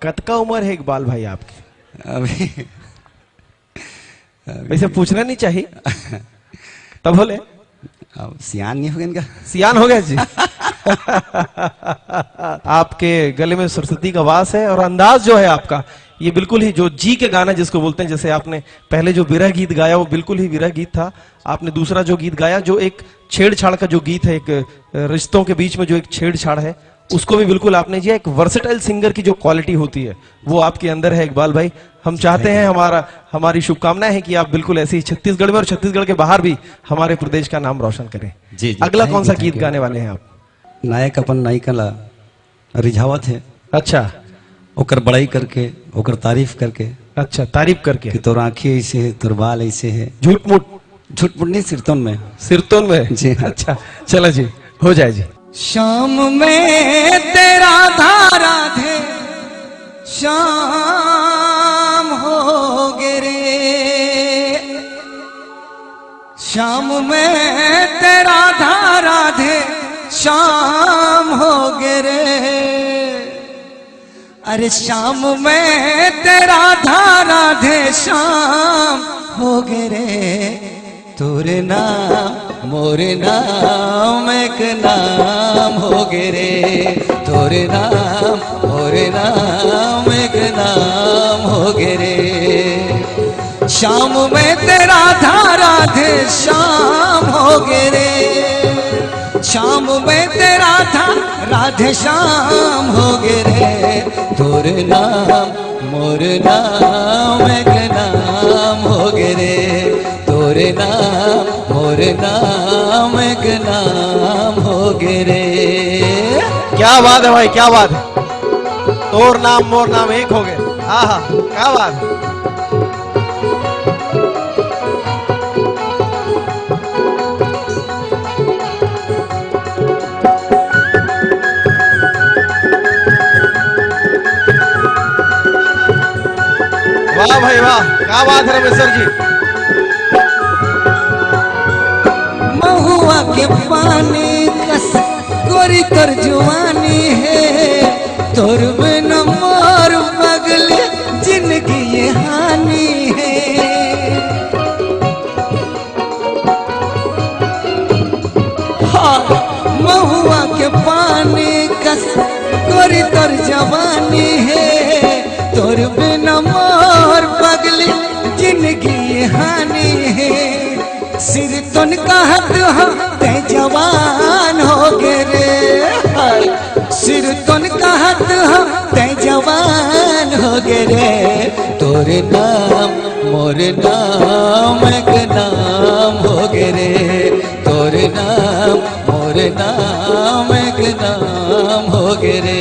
कत का उम्र है इकबाल भाई आपकी? अभी वैसे पूछना नहीं चाहिए तब बोले अब सियान नहीं हो गया इनका। सियान हो गया जी। आपके गले में सरस्वती का वास है और अंदाज जो है आपका ये बिल्कुल ही जो जी के गाना जिसको बोलते हैं, जैसे आपने पहले जो विरह गीत गाया वो बिल्कुल ही विरह गीत था। आपने दूसरा जो गीत गाया जो एक छेड़छाड़ का जो गीत है, एक रिश्तों के बीच में जो एक छेड़छाड़ है, उसको भी बिल्कुल आपने जी एक वर्सेटाइल सिंगर की जो क्वालिटी होती है वो आपके अंदर है इकबाल भाई। हम चाहते हैं, हमारी शुभकामनाएं हैं कि आप बिल्कुल ऐसे ही छत्तीसगढ़ में और छत्तीसगढ़ के बाहर भी हमारे प्रदेश का नाम रोशन करें। जी, जी, अगला कौन सा गीत गाने वाले हैं आप? नायक अपन नायिका ला रिझावत है। अच्छा, ओकर बड़ाई करके, ओकर तारीफ करके। अच्छा, तारीफ करके कि तोर आंखें ऐसे है, तोर बाल ऐसे है। झूठ मूठ नहीं, सिरतोन में। सिरतोन में जी हाँ। अच्छा, चलो जी, हो जाए जी। शाम में तेरा धारा धे शाम हो गे, शाम में तेरा धारा धे शाम हो गे। अरे शाम में तेरा धारा धे शाम हो गे। तोरे नाम मोरे नाम एक नाम हो गे। तोरे नाम मोरे नाम एक नाम हो गे। शाम में तेरा धारा धे शाम हो गे। शाम में तेरा राधे शाम हो गे। तोरे नाम मोरे नाम एक नाम हो गे। तोरे नाम मोरे नाम एक नाम हो गे। क्या बात है भाई, क्या बात है। तोर नाम मोर नाम एक हो गए। आहा, क्या बात है। वाह भाई वाह, क्या बात है रमेश्वर जी। महुआ के पानी कस गोरी तोर जुआनी है। तोर बिन मोर पगले जिंदगी ये हानि है। हाँ, महुआ के पानी कस गोरी तोर जवानी है। तोर बिन मोर पगले जिंदगी ये हानि है। सिर तुन कहत हो ते जवान हो गे रे। सिर तुन कहत हो ते जवान हो गे रे। तोरे नाम मोरे नाम एक नाम हो गे रे। तोरे नाम मोरे नाम एक नाम हो गे रे।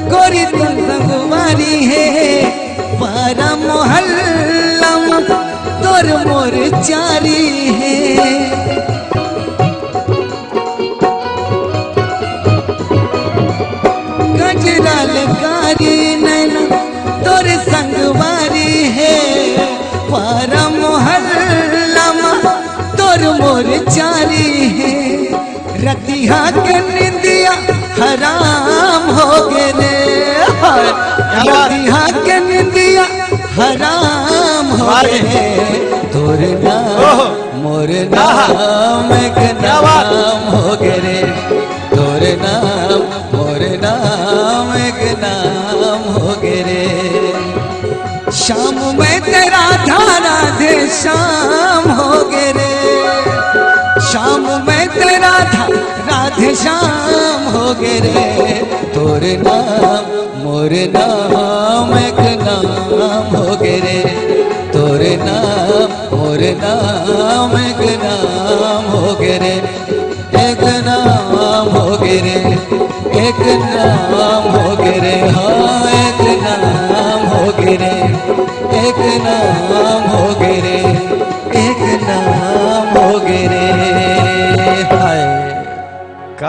गोरी तो संगवारी है। पारा मोहल्ला तोर मोर चारी है। गजरा लकारी नैना तोर संगवारी है। पारा मोहल्ला तोर मोर चारी है। रतिहा के निंदिया हराम हो गे रे। रतिहा के निंदिया हराम हो गे। तोरे नाम मोरे नाम एक नाम हो गे रे। तोरे नाम मोरे नाम एक नाम हो गे रे। शाम में तेरा धारा धे शाम हो गे रे। शाम में तेरा राधे शाम हो गे रे। तोरे नाम मोरे नाम एक नाम हो गे रे। तोरे नाम मोरे नाम एक नाम हो गे रे। एक नाम हो गे रे। एक नाम हो गे रे। हाँ, एक नाम हो गे।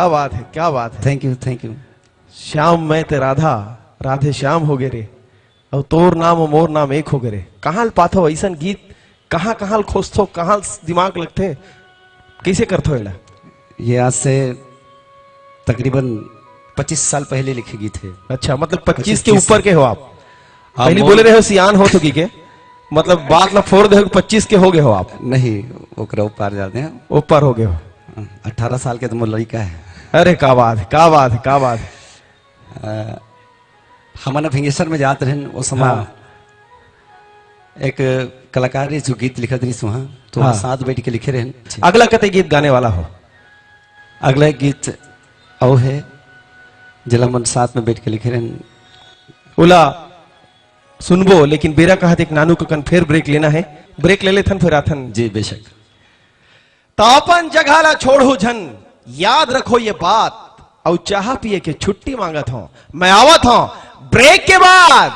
क्या बात है, क्या बात है। Thank you, thank you. Shyam मैं ते राधा, राधे श्याम हो गए रे, और तोर नाम और मोर नाम एक हो गए रे। कहाँ पाथो ऐसा गीत, कहाँ कहाँ खोजतो, कहाँ दिमाग लगते, कैसे करते हो? ये आज से तकरीबन 25 साल पहले लिखे गीत है। अच्छा, मतलब 25 के 25 ऊपर के हो आप? हाँ, पहले बोले रहे हो सियान हो तो की के, मतलब बात ना फोड़ दे, 25 के हो गए हो आप? नहीं, ओकरा पार जाते हैं। ऊपर हो गए हो। 18 साल के तो मोर लड़का है। अरे क्या बात है, क्या बात है, क्या बात है। हमारा भिंगेश्वर में जाते रहे वो समय। हाँ। एक कलाकार है जो गीत लिखत रही वहाँ, तो हाँ। वहाँ साथ बैठ के लिखे रहे। अगला कते गीत गाने वाला हो? अगला गीत औ है जिला मन साथ में बैठ के लिखे रहे। उला सुनबो, लेकिन बेरा कहत एक नानू को कन फिर ब्रेक लेना है। ब्रेक ले लेथन फिर आथन। जी बेशक। तापन जगह छोड़ो झन, याद रखो ये बात, और चाह पिए के छुट्टी मांगत हूं, मैं आवत हूं ब्रेक के बाद।